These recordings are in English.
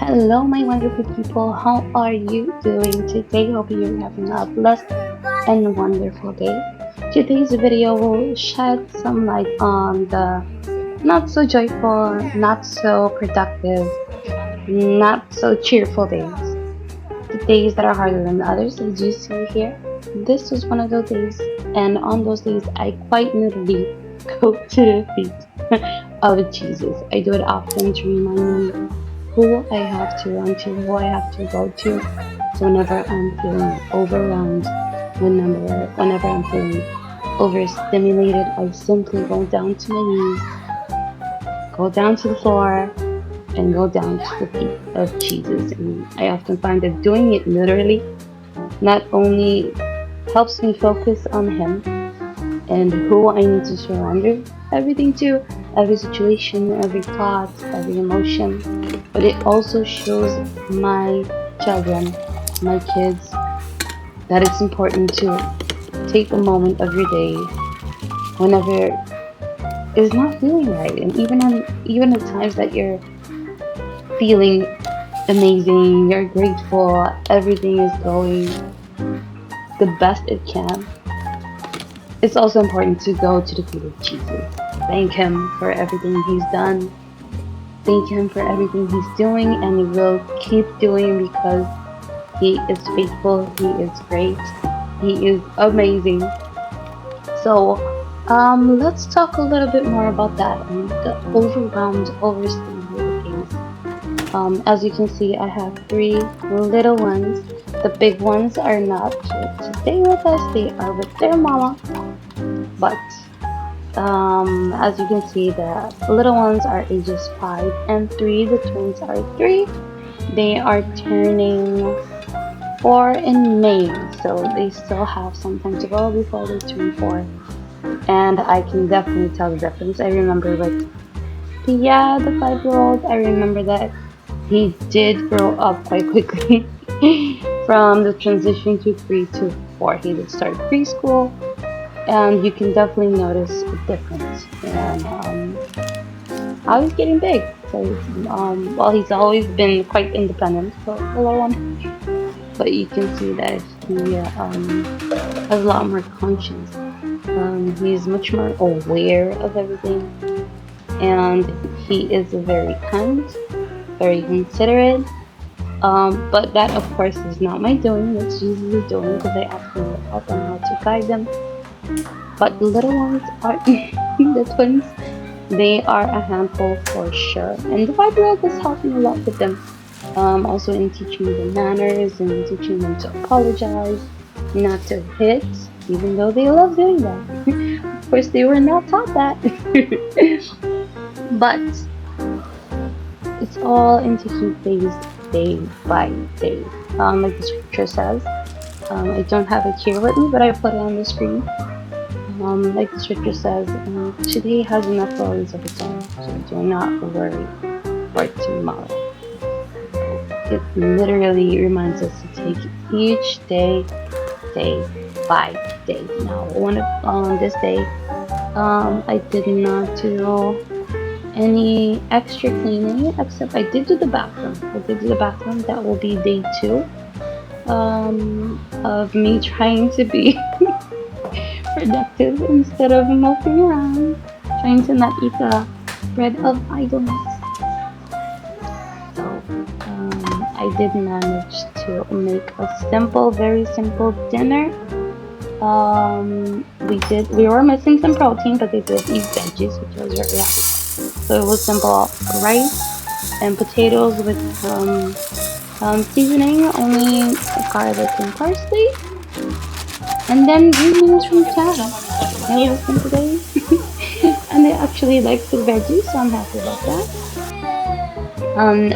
Hello, my wonderful people. How are you doing today? Hope you're having a blessed and wonderful day. Today's video will shed some light on the not so joyful, not so productive, not so cheerful days. The days that are harder than others, as you see here. This was one of those days, and on those days, I quite literally go to the feet of Jesus. I do it often to remind me who I have to run to, who I have to go to. So whenever I'm feeling overwhelmed, whenever I'm feeling overstimulated, I simply go down to my knees, go down to the floor, and go down to the feet of Jesus. And I often find that doing it literally not only helps me focus on Him and who I need to surrender everything to, every situation, every thought, every emotion, but it also shows my children, my kids, that it's important to take a moment of your day whenever it's not feeling right, and even at times that you're feeling amazing, you're grateful, everything is going the best it can. It's also important to go to the feet of Jesus. Thank Him for everything He's done. Thank Him for everything He's doing, and He will keep doing because He is faithful, He is great, He is amazing. So, let's talk a little bit more about that and the overwhelmed, overstimulated days. As you can see, I have 3 little ones. The big ones are not today with us, they are with their mama. But as you can see, the little ones are ages 5 and 3. The twins are 3. They are turning 4 in May, so they still have some time to go before they turn 4. And I can definitely tell the difference. I remember with Pia, the 5-year-old, I remember that he did grow up quite quickly from the transition to 3 to 4. He did start preschool, and you can definitely notice a difference in how he's getting big. So he's always been quite independent for a little one, but you can see that he has a lot more conscience. He's much more aware of everything, and he is very kind, very considerate. But that, of course, is not my doing. That's Jesus' doing, because I asked him to help on how to guide them. But the little ones are the twins. They are a handful for sure, and the 5-year-old is helping a lot with them. Also in teaching them manners and teaching them to apologize, not to hit, even though they love doing that. Of course, they were not taught that. But it's all in taking place day by day. Like the scripture says. I don't have it here with me, but I put it on the screen. Like the scripture says, today has enough worries of its own, so do not worry for tomorrow. It literally reminds us to take each day by day. Now, on this day, I did not do any extra cleaning, except I did do the bathroom. That will be day 2 of me trying to be productive instead of moping around, trying to not eat the bread of idleness. So I did manage to make a very simple dinner. We were missing some protein, but they did eat veggies, which was very happy. So it was simple rice and potatoes with seasoning, only garlic and parsley, and then green beans from Canada. That was simple day. And they actually like the veggies, so I'm happy about that.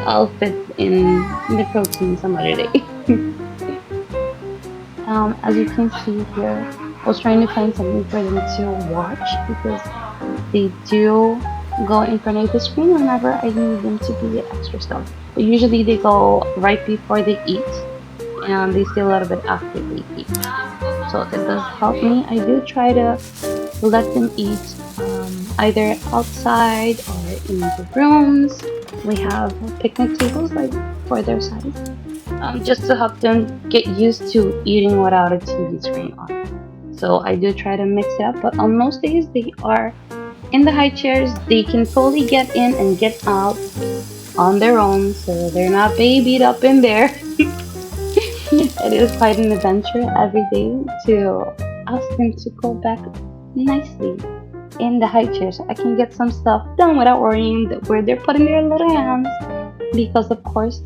I'll fit in the protein some other day. As you can see here, I was trying to find something for them to watch, because they do go in front of the screen whenever I need them to be extra still. But usually they go right before they eat, and they stay a little bit after they eat. So it does help me. I do try to let them eat either outside or in the rooms, We have picnic tables like for their size, just to help them get used to eating without a TV screen on. So I do try to mix it up, but on most days they are in the high chairs. They can fully get in and get out on their own, so they're not babied up in there. It is quite an adventure every day to ask them to go back nicely in the high chair so I can get some stuff done without worrying that where they're putting their little hands. Because of course,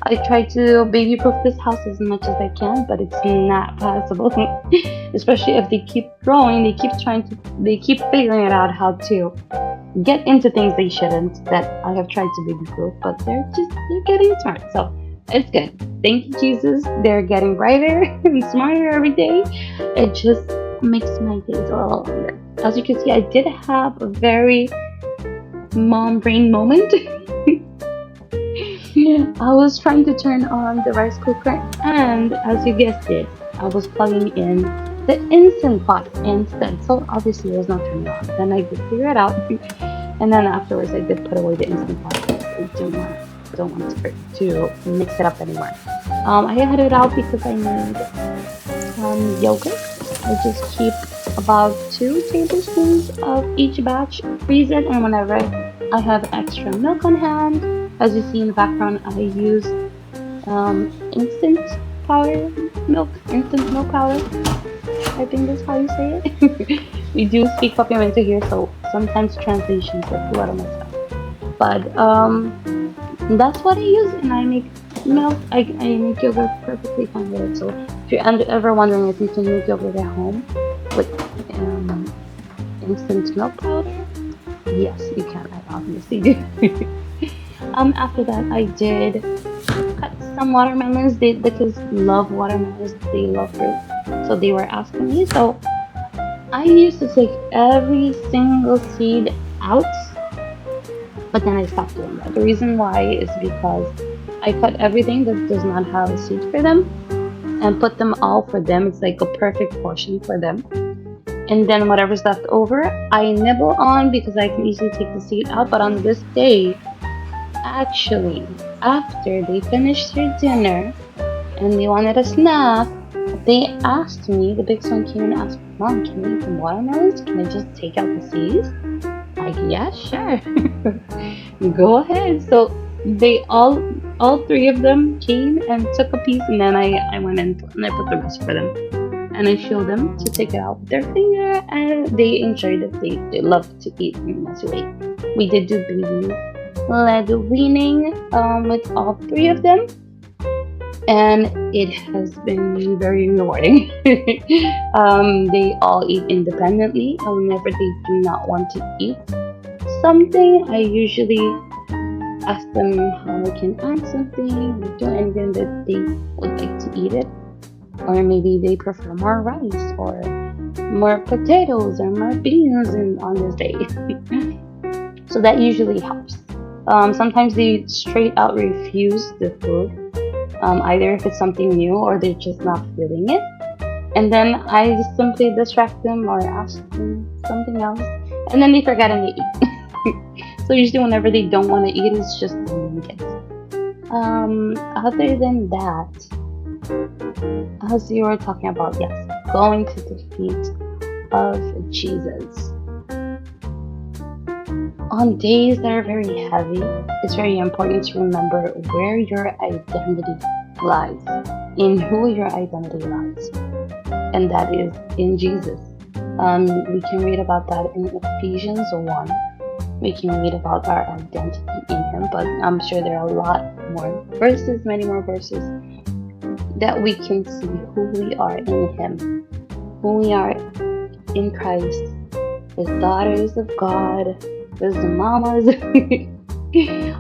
I try to baby-proof this house as much as I can, but it's not possible. Especially if they keep growing, they keep figuring it out how to get into things they shouldn't. That I have tried to baby-proof, but they're getting smart. So it's good. Thank you, Jesus. They're getting brighter and smarter every day. It just makes my days a little longer. As you can see, I did have a very mom brain moment. I was trying to turn on the rice cooker, and as you guessed it, I was plugging in the Instant Pot instead. So obviously it was not turning on. Then I did figure it out, and then afterwards I did put away the Instant Pot. I don't want to mix it up anymore. I had it out because I need yogurt. I just keep about 2 tablespoons of each batch, freeze it, and whenever I have extra milk on hand, as you see in the background, I use instant milk powder. I think that's how you say it. We do speak Papiamento here, so sometimes translations get a little messed up. But that's what I use, and I make milk. I make yogurt perfectly fine with it. So if you're ever wondering if you can make yogurt at home with instant milk powder, yes, you can. I obviously do. After that, I did cut some watermelons. The kids love watermelons. They love fruit, so they were asking me. So I used to take every single seed out, but then I stopped doing that. The reason why is because I cut everything that does not have a seed for them and put them all for them. It's like a perfect portion for them. And then whatever's left over, I nibble on because I can easily take the seed out. But on this day, actually, after they finished their dinner and they wanted a snack, they asked me, the big son came and asked, Mom, can we eat some watermelons? Can I just take out the seeds? Like, yeah, sure. Go ahead. So they all 3 of them came and took a piece, and then I went and I put the rest for them. And I showed them to take it out with their finger, and they enjoyed it. They loved to eat in this way. We did do baby-led weaning with all 3 of them, and it has been very rewarding. They all eat independently, and whenever they do not want to eat something, I usually ask them how I can add something or do anything that they would like to eat it. Or maybe they prefer more rice or more potatoes or more beans on this day. So that usually helps. Sometimes they straight out refuse the food, either if it's something new or they're just not feeling it. And then I just simply distract them or ask them something else, and then they forget and they eat. So usually whenever they don't want to eat, it's just kids. Other than that, as you were talking about, yes, going to the feet of Jesus. On days that are very heavy, it's very important to remember where your identity lies, in who your identity lies, and that is in Jesus. We can read about that in Ephesians 1. We can read about our identity in Him, but I'm sure there are a lot more verses, many more verses, that we can see who we are in Him, who we are in Christ, as daughters of God, as mamas,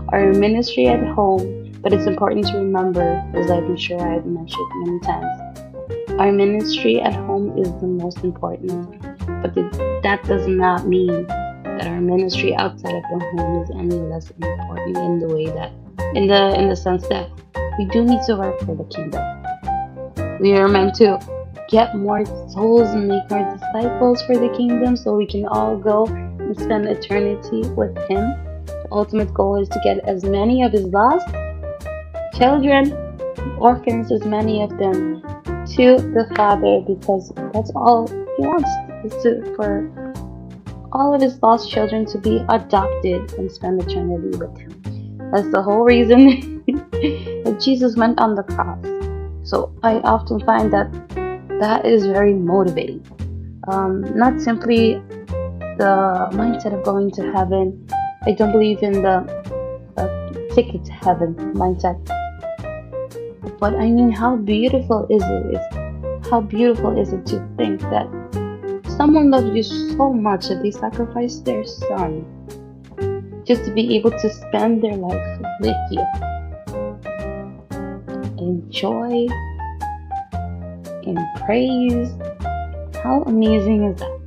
our ministry at home. But it's important to remember, as I'm sure I've mentioned many times, our ministry at home is the most important, but that does not mean that our ministry outside of the home is any less important in the way that, in the sense that we do need to work for the kingdom. We are meant to get more souls and make more disciples for the kingdom so we can all go and spend eternity with Him, ultimate goal is to get as many of his lost children, orphans, as many of them to the Father, because that's all he wants, is for all of his lost children to be adopted and spend eternity with him. That's the whole reason that Jesus went on the cross. So I often find that is very motivating. Not simply the mindset of going to heaven. I don't believe in the ticket to heaven mindset. But I mean, how beautiful is it? How beautiful is it to think that someone loved you so much that they sacrificed their son just to be able to spend their life with you. In joy, in praise. How amazing is that?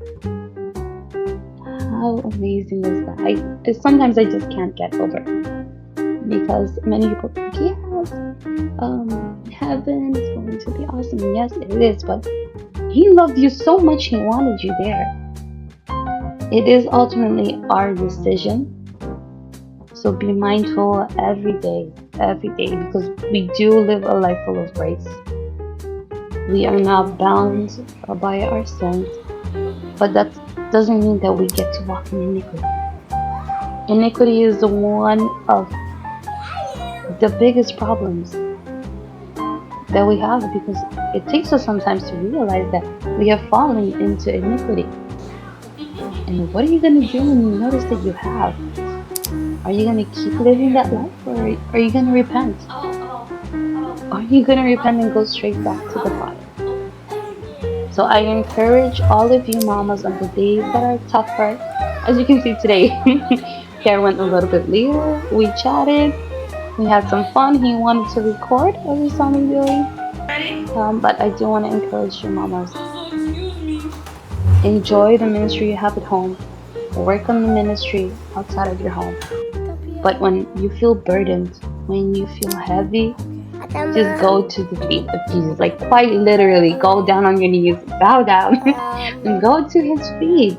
How amazing is that? Sometimes I just can't get over it. Because many people think, yes, heaven is going to be awesome. Yes, it is, but he loved you so much, he wanted you there. It is ultimately our decision. So be mindful every day, because we do live a life full of grace. We are not bound by our sins, but that doesn't mean that we get to walk in iniquity. Iniquity is one of the biggest problems that we have, because it takes us sometimes to realize that we have fallen into iniquity. And what are you going to do when you notice that you have? Are you going to keep living that life, or are you going to repent? Are you going to repent and go straight back to the Father? So I encourage all of you mamas on the days that are tougher. As you can see today, Pierre went a little bit later. We chatted. We had some fun. He wanted to record, as you saw me doing. But I do want to encourage you mamas. Enjoy the ministry you have at home. Work on the ministry outside of your home. But when you feel burdened, when you feel heavy, just go to the feet of Jesus. Like, quite literally, go down on your knees, bow down, and go to his feet.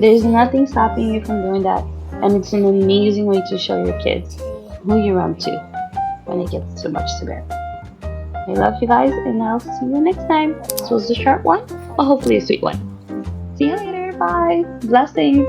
There's nothing stopping you from doing that. And it's an amazing way to show your kids who you run to when it gets too much to bear. I love you guys, and I'll see you next time. This was a short one, but hopefully a sweet one. See you later. Bye. Blessings.